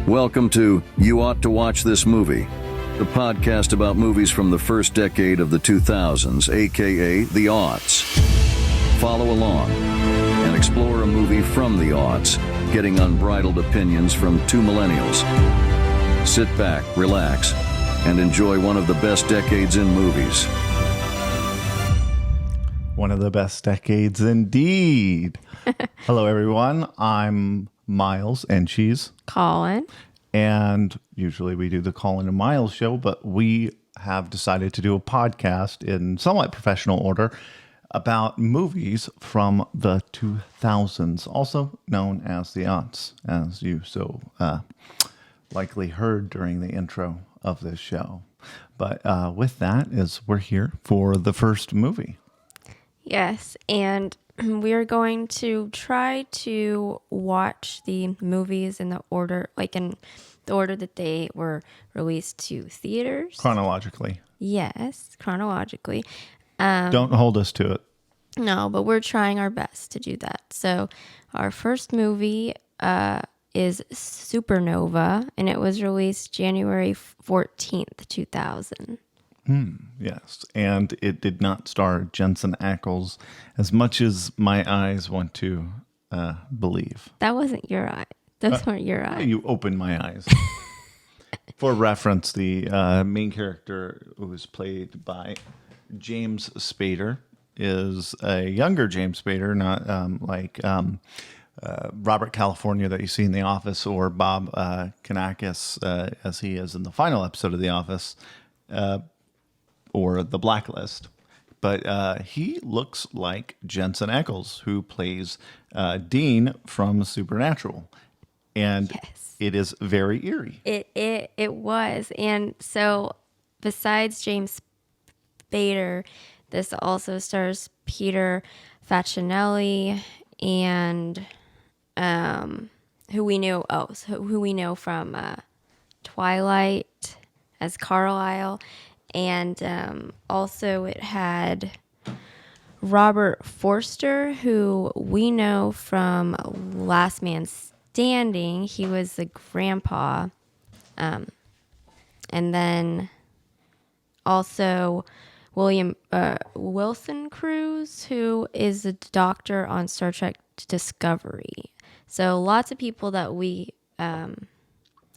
Welcome to You Ought to Watch This Movie, the podcast about movies from the first decade of the 2000s, aka the aughts. Follow along and explore a movie from the aughts, getting unbridled opinions from two millennials. Sit back, relax, and enjoy one of the best decades in movies. One of the best decades indeed. Hello, everyone. I'm Miles, and she's Colin. And usually we do the Colin and Miles show, but we have decided to do a podcast in somewhat professional order about movies from the 2000s, also known as the aughts, as you so likely heard during the intro of this show. But with that, we're here for the first movie. Yes, and we are going to try to watch the movies in the order, like in the order that they were released to theaters. Chronologically. Yes, chronologically. Don't hold us to it. No, but we're trying our best to do that. So our first movie is Supernova, and it was released January 14th, 2000. Yes, and it did not star Jensen Ackles as much as my eyes want to believe. That wasn't your eye. Those weren't your eyes. You opened my eyes. For reference, the main character, who was played by James Spader, is a younger James Spader, not like Robert California that you see in The Office, or Bob Kanakis as he is in the final episode of The Office, or The Blacklist. But he looks like Jensen Ackles, who plays Dean from Supernatural. And Yes. It is very eerie. It was. And so besides James Spader, this also stars Peter Facinelli and who we know from Twilight as Carlisle. And also it had Robert Forster, who we know from Last Man Standing. He was the grandpa. And then also Wilson Cruz, who is a doctor on Star Trek Discovery. So lots of people that we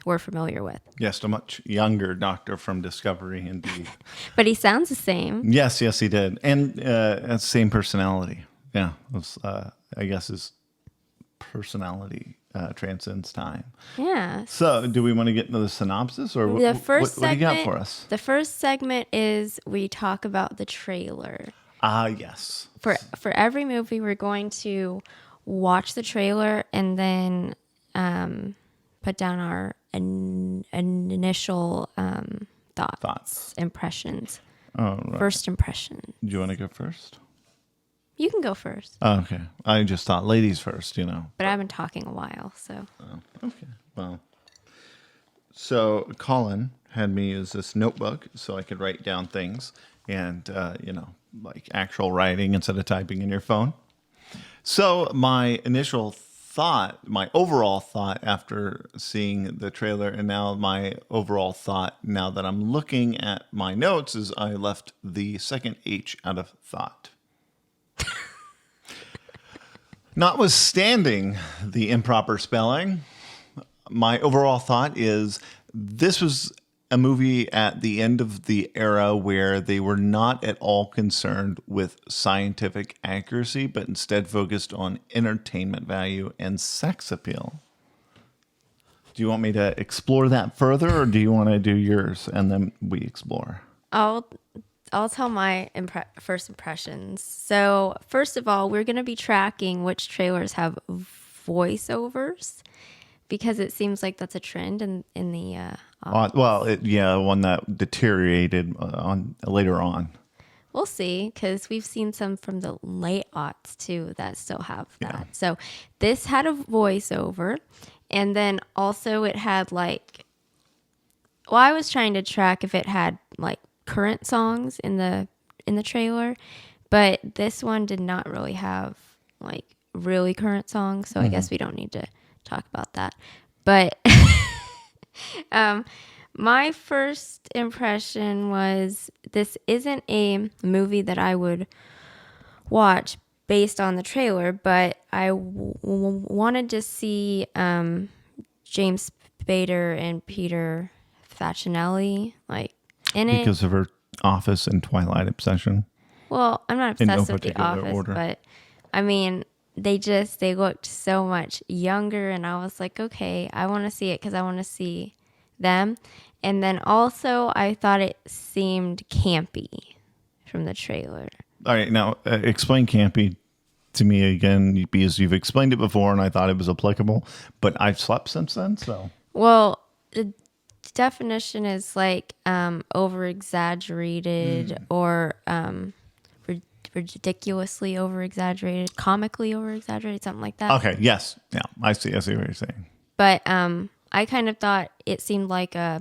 were familiar with. Yes, a much younger doctor from Discovery, indeed. But he sounds the same. Yes, he did. And same personality. Yeah, it was, I guess his personality transcends time. Yeah. So, do we want to get into the synopsis, or what do you got for us? The first segment is we talk about the trailer. Yes. For every movie, we're going to watch the trailer and then put down our initial thoughts, impressions. Oh, right. First impression. Do you want to go first? You can go first. Oh, okay. I just thought ladies first, But I've been talking a while, so. Oh, okay. Well, so Colin had me use this notebook so I could write down things and, like actual writing instead of typing in your phone. So my overall thought after seeing the trailer, and now my overall thought now that I'm looking at my notes, is I left the second H out of thought. Notwithstanding the improper spelling, my overall thought is this was a movie at the end of the era where they were not at all concerned with scientific accuracy, but instead focused on entertainment value and sex appeal. Do you want me to explore that further, or do you want to do yours and then we explore? I'll tell my first impressions. So first of all, we're going to be tracking which trailers have voiceovers, because it seems like that's a trend in the one that deteriorated later on. We'll see, because we've seen some from the late aughts too that still have that. Yeah. So this had a voiceover, and then also it had I was trying to track if it had like current songs in the trailer, but this one did not really have like really current songs, so I guess we don't need to talk about that. But My first impression was this isn't a movie that I would watch based on the trailer, but I wanted to see James Spader and Peter Facinelli like in it. Because of her Office and Twilight obsession. Well, I'm not In no obsessed with The particular Office, order. but I mean, they looked so much younger, and I was like, okay, I want to see it because I want to see them. And then also, I thought it seemed campy from the trailer. All right, now explain campy to me again, because you've explained it before and I thought it was applicable, but I've slept since then, so. Well, the definition is like over exaggerated or ridiculously over exaggerated, comically over exaggerated, something like that. Okay, yes. Yeah, I see what you're saying. But I kind of thought it seemed like a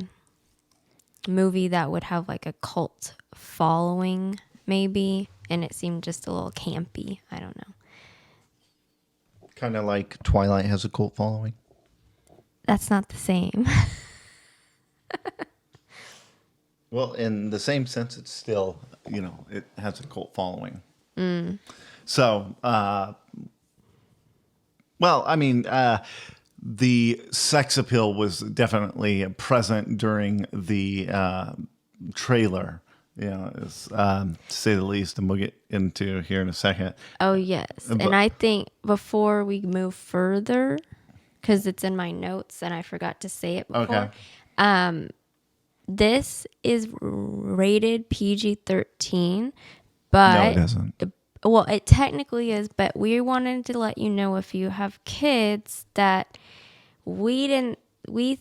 movie that would have like a cult following, maybe, and it seemed just a little campy. I don't know. Kind of like Twilight has a cult following. That's not the same. Well, in the same sense, it's still, it has a cult following. So, the sex appeal was definitely present during the trailer, to say the least, and we'll get into here in a second. Oh, yes. And I think before we move further, because it's in my notes and I forgot to say it before. Okay. This is rated PG-13, but No, it isn't. Well, it technically is, but we wanted to let you know if you have kids that we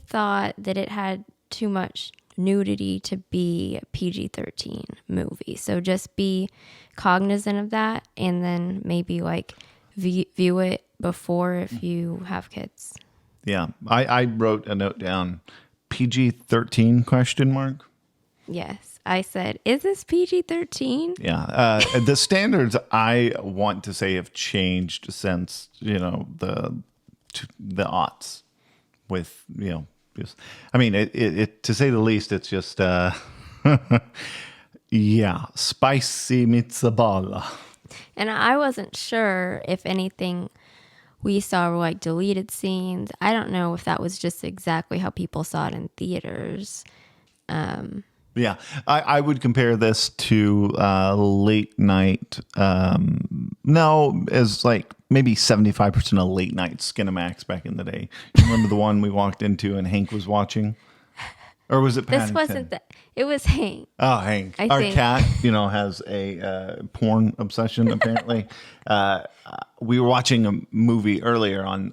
thought that it had too much nudity to be a PG-13 movie. So just be cognizant of that, and then maybe like view it before if you have kids. Yeah, I wrote a note down. PG-13 question mark? Yes. I said, is this PG-13? Yeah. The standards, I want to say, have changed since, the aughts with, just, it to say the least, it's just, yeah, spicy mitzabala. And I wasn't sure if anything we saw were like deleted scenes. I don't know if that was just exactly how people saw it in theaters. Yeah, I would compare this to late night. No, as like maybe 75% of late night Skinamax back in the day. You remember the one we walked into and Hank was watching? Or was it Paddington? This wasn't that. It was Hank. Oh, Hank. I Our think. cat, has a porn obsession, apparently. We were watching a movie earlier on,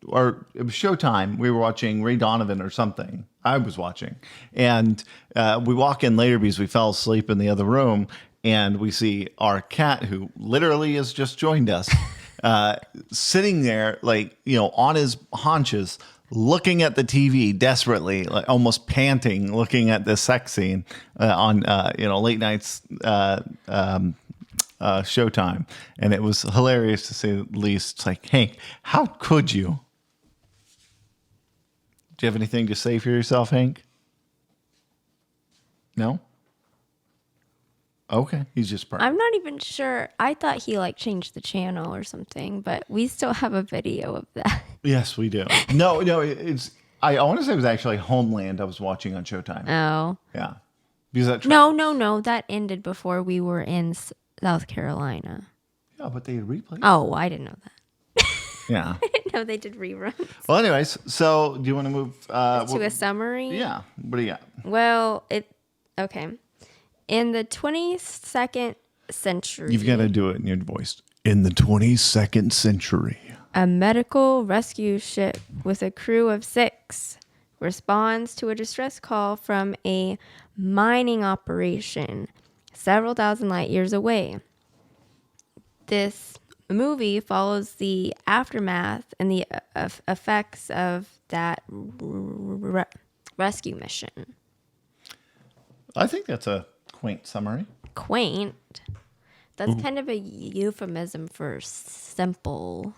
or it was Showtime. We were watching Ray Donovan or something. I was watching. And we walk in later because we fell asleep in the other room. And we see our cat, who literally has just joined us, sitting there, like, on his haunches, looking at the TV desperately, like almost panting, looking at this sex scene on late nights Showtime, and it was hilarious to say the least. It's like, Hank, how could you? Do you have anything to say for yourself, Hank? No. Okay, he's just purring. I'm not even sure. I thought he like changed the channel or something, but we still have a video of that. Yes, we do. No, it's. I want to say it was actually Homeland I was watching on Showtime. Oh. Yeah. Because that No. That ended before we were in South Carolina. Yeah, but they replayed. Oh, I didn't know that. Yeah. I didn't know they did reruns. Well, anyways, so do you want to move To a summary? Yeah. What do you got? Well, okay. In the 22nd century, You've got to do it in your voice. In the 22nd century. a medical rescue ship with a crew of 6 responds to a distress call from a mining operation several thousand light years away. This movie follows the aftermath and the effects of that rescue mission. I think that's a quaint summary. Quaint. That's kind of a euphemism for simple.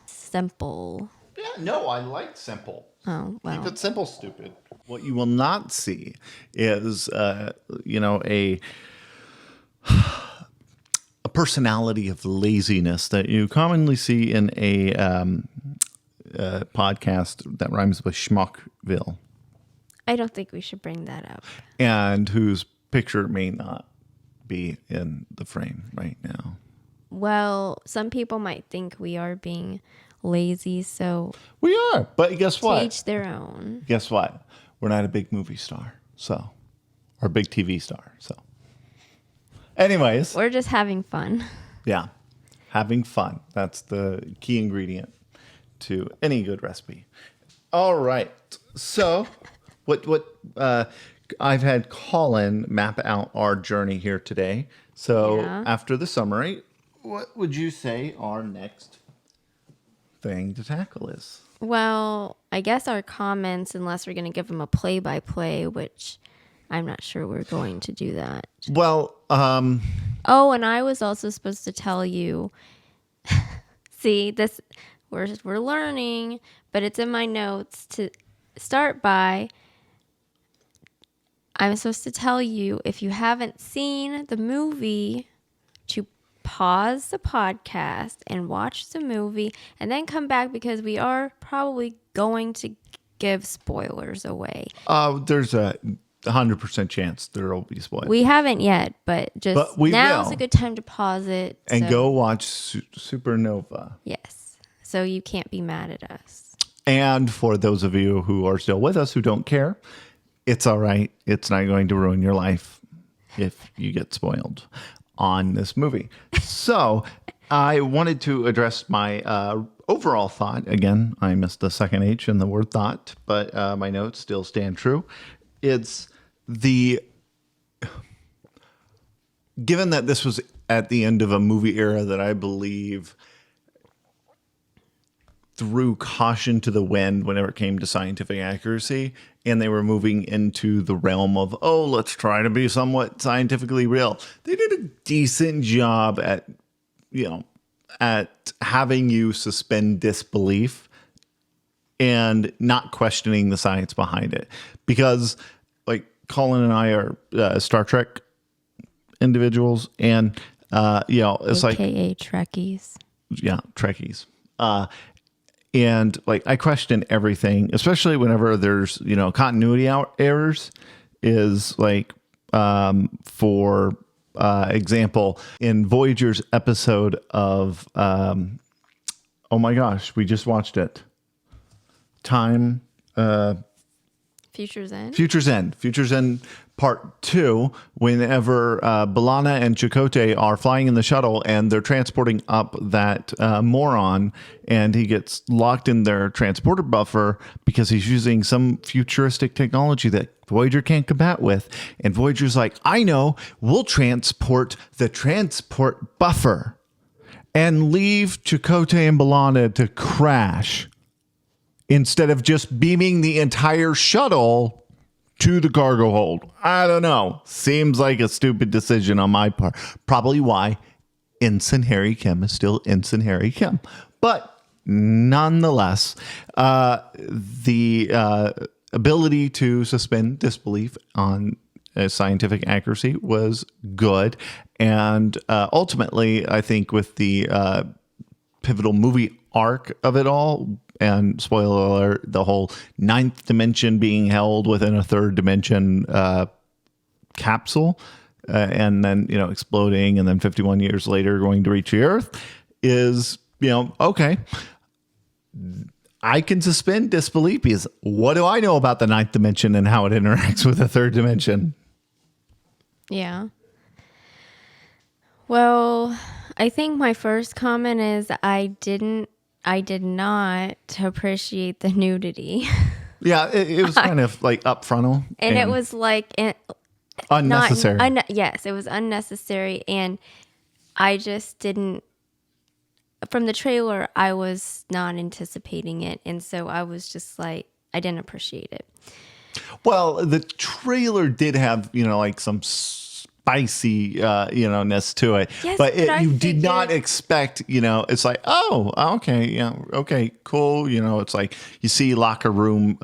Yeah, no, I like simple. Oh, well. Keep it simple, stupid. What you will not see is, a personality of laziness that you commonly see in a podcast that rhymes with Schmuckville, I don't think we should bring that up. and whose picture may not be in the frame right now. Well, some people might think we are being lazy, so We are, but guess to what? each their own. Guess what? We're not a big movie star, or a big TV star. So, anyways, We're just having fun. yeah, having fun. That's the key ingredient to any good recipe. All right. So, what I've had Colin map out our journey here today. So, Yeah. after the summary, what would you say our next thing to tackle is? Well, I guess our comments, unless we're going to give them a play-by-play, which I'm not sure we're going to do that. Well, Oh, and I was also supposed to tell you. See, this we're learning, but it's in my notes to start by. I'm supposed to tell you, if you haven't seen the movie, to pause the podcast and watch the movie and then come back, because we are probably going to give spoilers away. there's a 100% chance there will be spoilers. We haven't yet, but we now's will. a good time to pause it. And so- go watch Supernova. Yes. So you can't be mad at us. And for those of you who are still with us who don't care, it's all right. It's not going to ruin your life if you get spoiled on this movie. So I wanted to address my overall thought. Again, I missed the second H in the word thought, but my notes still stand true. It's given that this was at the end of a movie era that I believe threw caution to the wind whenever it came to scientific accuracy, and they were moving into the realm of, let's try to be somewhat scientifically real. They did a decent job at having you suspend disbelief and not questioning the science behind it. Because like Colin and I are Star Trek individuals, and it's like AKA Trekkies. yeah, Trekkies. And like I question everything, especially whenever there's continuity errors. Is like for example, in Voyager's episode of oh my gosh, we just watched it. Time. Future's End. Future's End Part 2, whenever B'Elanna and Chakotay are flying in the shuttle and they're transporting up that moron, and he gets locked in their transporter buffer because he's using some futuristic technology that Voyager can't combat with. And Voyager's like, I know, we'll transport the transport buffer and leave Chakotay and B'Elanna to crash, instead of just beaming the entire shuttle to the cargo hold. I don't know. Seems like a stupid decision on my part. Probably why Ensign Harry Kim is still Ensign Harry Kim. But nonetheless, the ability to suspend disbelief on scientific accuracy was good. And ultimately, I think with the pivotal movie arc of it all, and spoiler alert, the whole ninth dimension being held within a third dimension capsule, and then exploding, and then 51 years later going to reach the Earth, is okay. I can suspend disbelief, because what do I know about the ninth dimension and how it interacts with the third dimension? Yeah. Well, I think my first comment is I did not appreciate the nudity. Yeah, it was kind of like up frontal. And it was like unnecessary. Yes, it was unnecessary. And I just didn't, from the trailer, I was not anticipating it. And so I was just like, I didn't appreciate it. Well, the trailer did have, like some spicy, ness to it. Yes, but but I you did figured- not expect, it's like, oh, okay, yeah, okay, cool. It's like you see locker room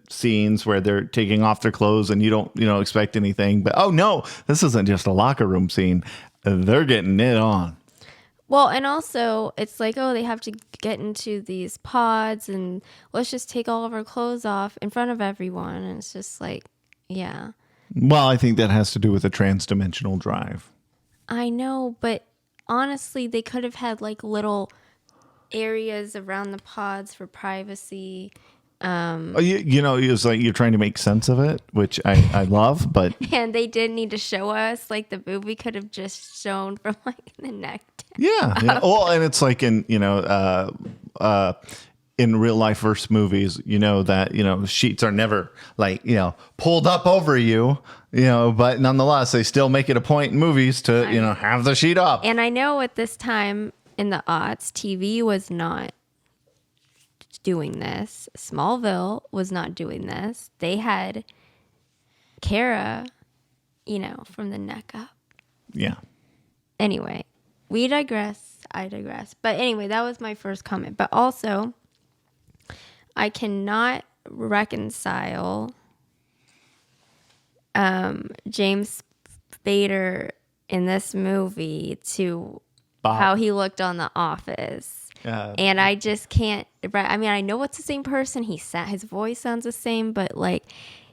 scenes where they're taking off their clothes and you don't, expect anything. But, oh, no, this isn't just a locker room scene. They're getting it on. Well, and also it's like, oh, they have to get into these pods and let's just take all of our clothes off in front of everyone. And it's just like, yeah. Well, I think that has to do with a trans-dimensional drive. I know, but honestly, they could have had like little areas around the pods for privacy. It's like you're trying to make sense of it, which I love, but and they did need to show us, like the movie could have just shown from like the neck down. yeah. Well, and it's like in in real life versus movies, that sheets are never like pulled up over you, but nonetheless they still make it a point in movies to have the sheet up. And I know at this time in the aughts, TV was not doing this. Smallville was not doing this. They had Kara, from the neck up. Yeah. Anyway, we digress. I digress. But anyway, that was my first comment. But also, I cannot reconcile James Spader in this movie to how he looked on The Office. And I just can't. I mean, I know it's the same person. His voice sounds the same, but like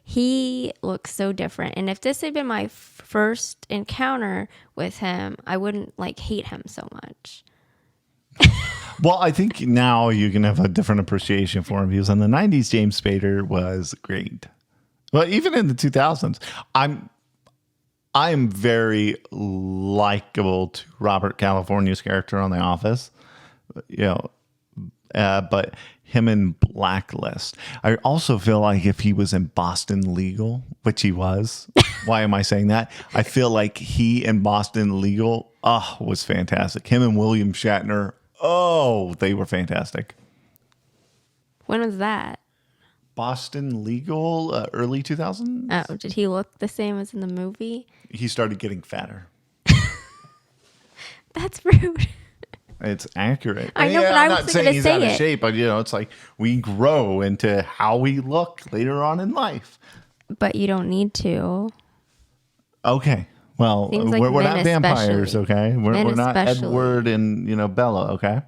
he looks so different. And if this had been my first encounter with him, I wouldn't like hate him so much. Well, I think now you can have a different appreciation for him because in the 90s, James Spader was great. Well, even in the 2000s, I am very likable to Robert California's character on The Office. But him in Blacklist. I also feel like if he was in Boston Legal, which he was, why am I saying that? I feel like he in Boston Legal, was fantastic. Him and William Shatner, they were fantastic. When was that? Boston Legal, early 2000s. Oh, did he look the same as in the movie? He started getting fatter. That's rude. It's accurate. I know, but I wasn't going to say he's out of shape, but it's like we grow into how we look later on in life. But you don't need to. Okay. Well, like we're not vampires, especially. okay? We're not especially. Edward and Bella, okay?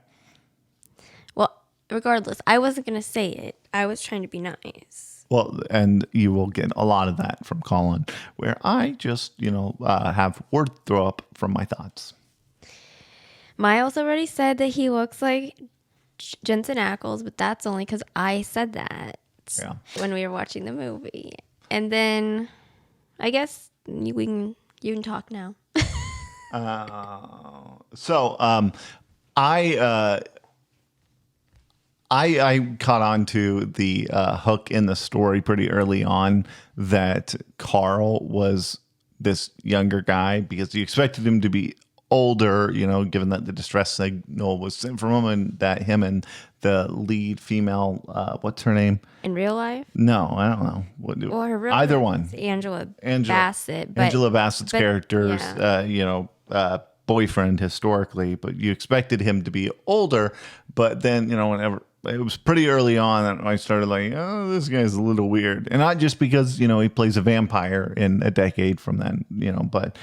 Well, regardless, I wasn't going to say it. I was trying to be nice. Well, and you will get a lot of that from Colin, where I just, have word throw up from my thoughts. Miles already said that he looks like Jensen Ackles, but that's only because I said that when we were watching the movie. And then I guess you can talk now. I caught on to the hook in the story pretty early on that Carl was this younger guy because you expected him to be older, given that the distress signal was sent from him and that him and the lead female, what's her name? In real life? No, I don't know. Well, her real either name one. is Angela Bassett. Angela Bassett's character's, boyfriend historically, but you expected him to be older. But then, whenever it was pretty early on that I started like, oh, this guy's a little weird. And not just because, he plays a vampire in a decade from then, but...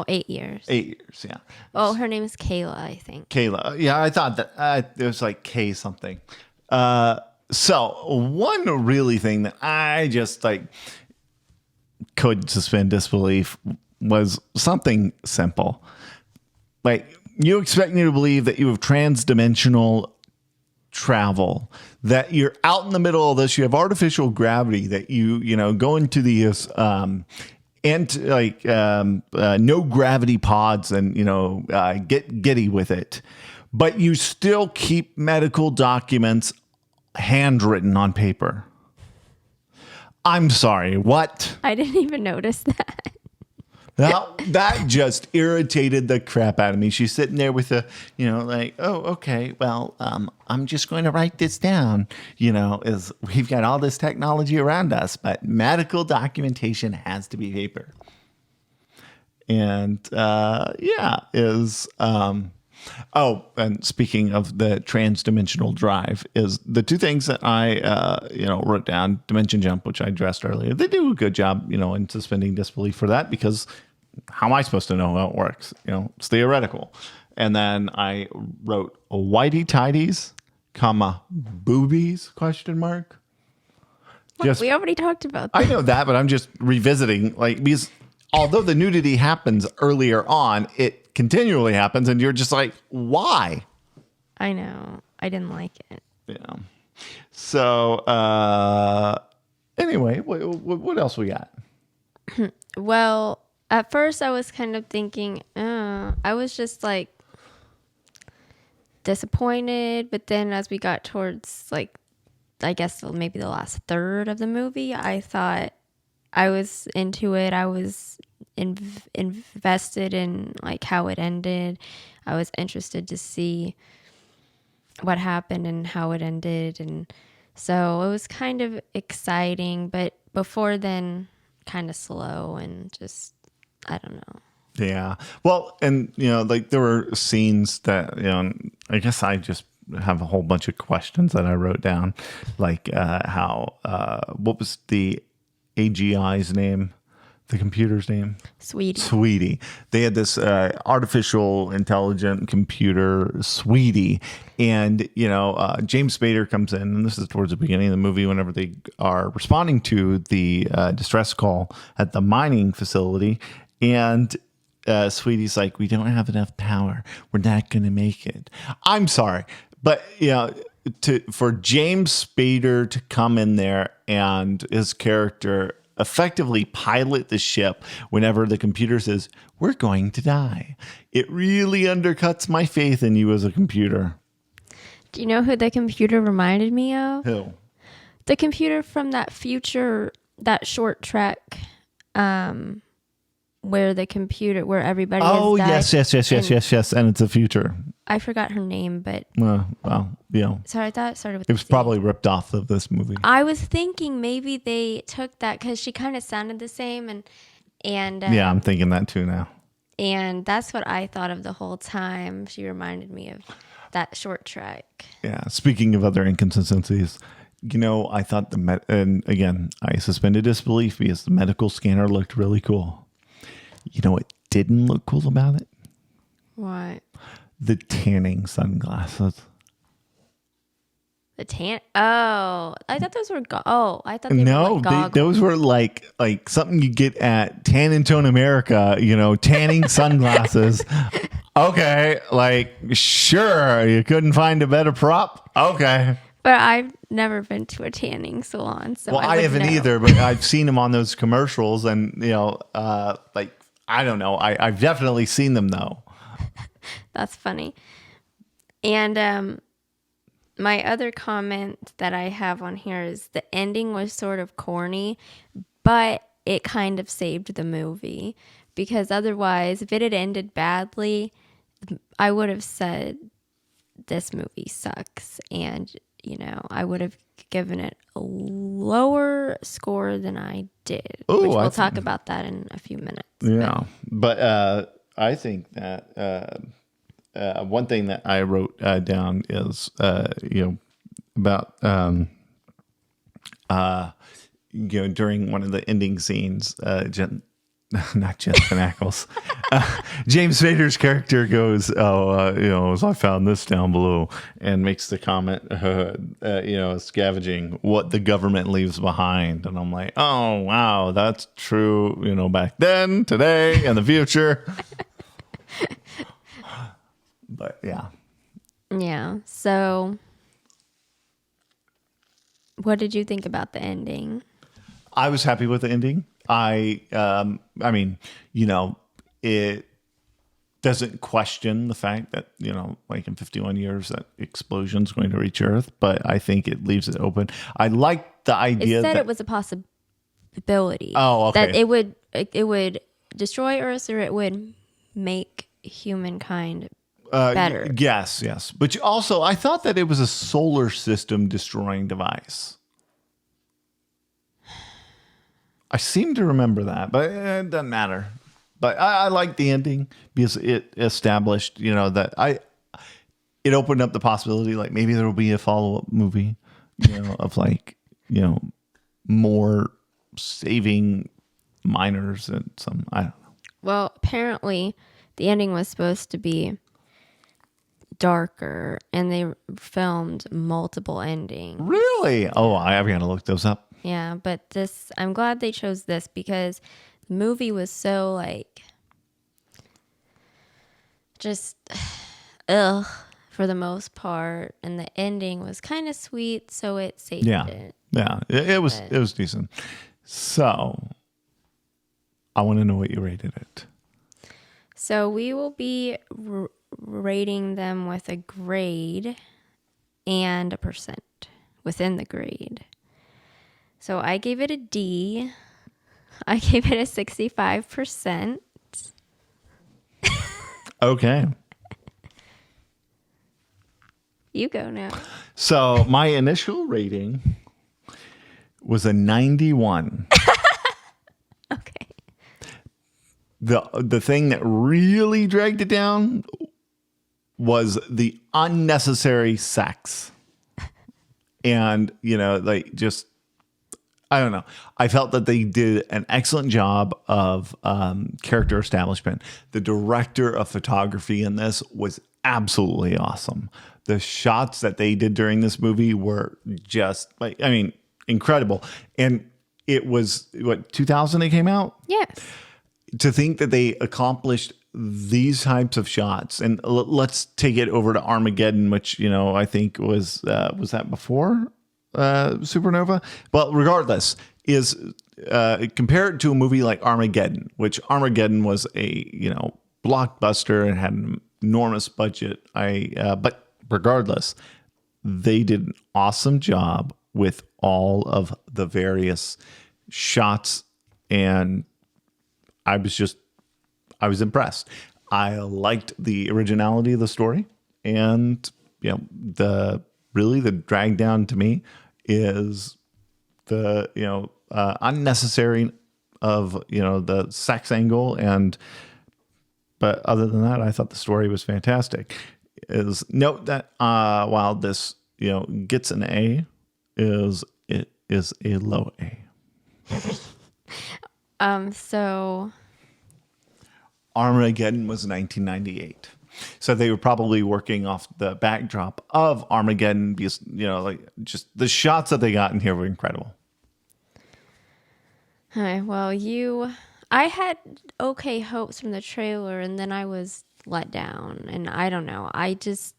8 years. 8 years, yeah. Oh, her name is Kayla, I think. Kayla. Yeah, I thought that it was like K something. So one really thing that I just could suspend disbelief was something simple. Like, you expect me to believe that you have trans-dimensional travel, that you're out in the middle of this, you have artificial gravity, that you go into these no gravity pods and get giddy with it, but you still keep medical documents handwritten on paper. I'm sorry, what? I didn't even notice that. That just irritated the crap out of me. She's sitting there with I'm just going to write this down, is we've got all this technology around us, but medical documentation has to be paper. And, Oh, and speaking of the trans-dimensional drive, is the two things that I, wrote down. Dimension jump, which I addressed earlier. They do a good job, in suspending disbelief for that, because how am I supposed to know how it works? It's theoretical. And then I wrote whitey tidies, comma boobies ? What? We already talked about that. I know that, but I'm just revisiting, because although the nudity happens earlier on, it continually happens, and you're just like, why? I know. I didn't like it. Yeah. So, anyway, what else we got? Well, at first I was kind of thinking, I was just like disappointed, but then as we got towards I guess maybe the last third of the movie, I thought I was into it. I was invested in how it ended. I was interested to see what happened and how it ended, and so it was kind of exciting, but before then kind of slow and just, I don't know. Yeah. Well, and there were scenes that, I guess I just have a whole bunch of questions that I wrote down, how what was the AGI's name? The computer's name? Sweetie. They had this artificial intelligent computer, Sweetie. And, James Spader comes in, and this is towards the beginning of the movie, whenever they are responding to the distress call at the mining facility. And Sweetie's like, we don't have enough power. We're not going to make it. I'm sorry. But, for James Spader to come in there and his character effectively pilot the ship whenever the computer says, we're going to die, it really undercuts my faith in you as a computer. Do you know who the computer reminded me of? Who? The computer from that short trek, where everybody Oh, has died. yes. And it's a future. I forgot her name, but sorry, I thought it started with. It was probably ripped off of this movie. I was thinking maybe they took that because she kind of sounded the same, and yeah, I'm thinking that too now. And that's what I thought of the whole time. She reminded me of that short trek. Yeah. Speaking of other inconsistencies, I thought and again, I suspended disbelief because the medical scanner looked really cool. What didn't look cool about it? What? The tanning sunglasses. Oh, I thought those were. I thought they no, were goggles. Those were like something you get at Tan and Tone America. Tanning sunglasses. Okay, sure, you couldn't find a better prop. Okay. But I've never been to a tanning salon, so I haven't either. But I've seen them on those commercials, and I don't know. I've definitely seen them though. That's funny. And my other comment that I have on here is the ending was sort of corny, but it kind of saved the movie, because otherwise, if it had ended badly, I would have said this movie sucks, and I would have given it a lower score than I did. Ooh, which we'll talk about that in a few minutes. Yeah, but I think that one thing that I wrote down is about during one of the ending scenes, not Jensen Ackles. James Spader's character goes, I found this down below, and makes the comment, scavenging what the government leaves behind. And I'm like, oh, wow, that's true, back then, today, and the future. But yeah. Yeah. So what did you think about the ending? I was happy with the ending. I mean, it doesn't question the fact that, in 51 years, that explosion's going to reach Earth, but I think it leaves it open. I like the idea that it was a possibility. Oh, okay. That it would destroy Earth, or it would make humankind better. Yes. But also, I thought that it was a solar system destroying device. I seem to remember that, but it doesn't matter. But I like the ending because it established, that it opened up the possibility, like maybe there will be a follow-up movie, of like, more saving minors and some, I don't know. Well, apparently the ending was supposed to be darker, and they filmed multiple endings. Really? Oh, I've got to look those up. Yeah, but I'm glad they chose this because the movie was so like just ugh for the most part, and the ending was kind of sweet, so it saved it. Yeah, it was decent. So I want to know what you rated it. So we will be rating them with a grade and a percent within the grade. So I gave it a D. I gave it a 65%. Okay. You go now. So my initial rating was a 91. Okay. The thing that really dragged it down was the unnecessary sex. And, just, I don't know. I felt that they did an excellent job of character establishment. The director of photography in this was absolutely awesome. The shots that they did during this movie were just, incredible. And it was, 2000 it came out? Yes. To think that they accomplished these types of shots, and let's take it over to Armageddon, which I think was that before Supernova. But regardless, is compared to a movie like Armageddon, which Armageddon was a blockbuster and had an enormous budget. But regardless, they did an awesome job with all of the various shots, and I was impressed. I liked the originality of the story, and the drag down to me is the unnecessary of the sex angle, but other than that, I thought the story was fantastic. Note that while this gets an A, it is a low A. So Armageddon was 1998. So they were probably working off the backdrop of Armageddon because, just the shots that they got in here were incredible. All right, well, I had okay hopes from the trailer, and then I was let down, and I don't know. I guess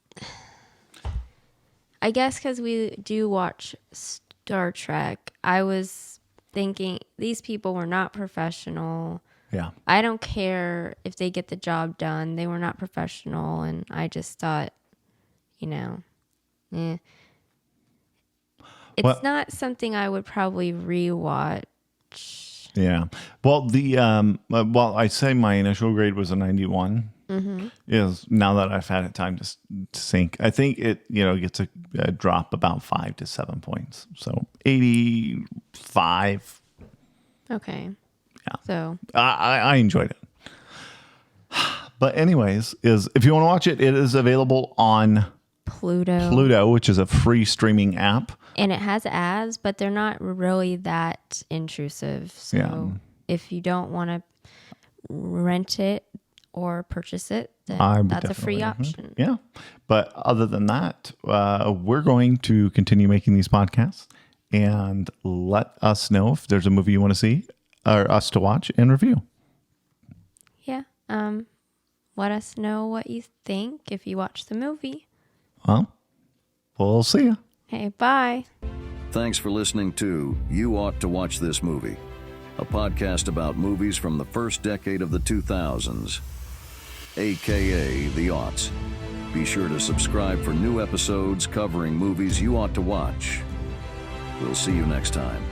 because we do watch Star Trek, I was thinking these people were not professional. Yeah. I don't care if they get the job done. They were not professional, and I just thought, It's not something I would probably rewatch. Yeah. Well, I'd say my initial grade was a 91. Mm-hmm. Is now that I've had it time to sink, I think it gets a drop about 5 to 7 points, so 85. Okay. Yeah. So I enjoyed it. But anyways, if you want to watch it, it is available on Pluto, which is a free streaming app. And it has ads, but they're not really that intrusive. So if you don't want to rent it or purchase it, then that's a free option. Yeah. But other than that, we're going to continue making these podcasts, and let us know if there's a movie you want to see or us to watch and review. Yeah. Let us know what you think if you watch the movie. Well, we'll see you. Hey, bye. Thanks for listening to You Ought to Watch This Movie, a podcast about movies from the first decade of the 2000s, aka the aughts. Be sure to subscribe for new episodes covering movies you ought to watch. We'll see you next time.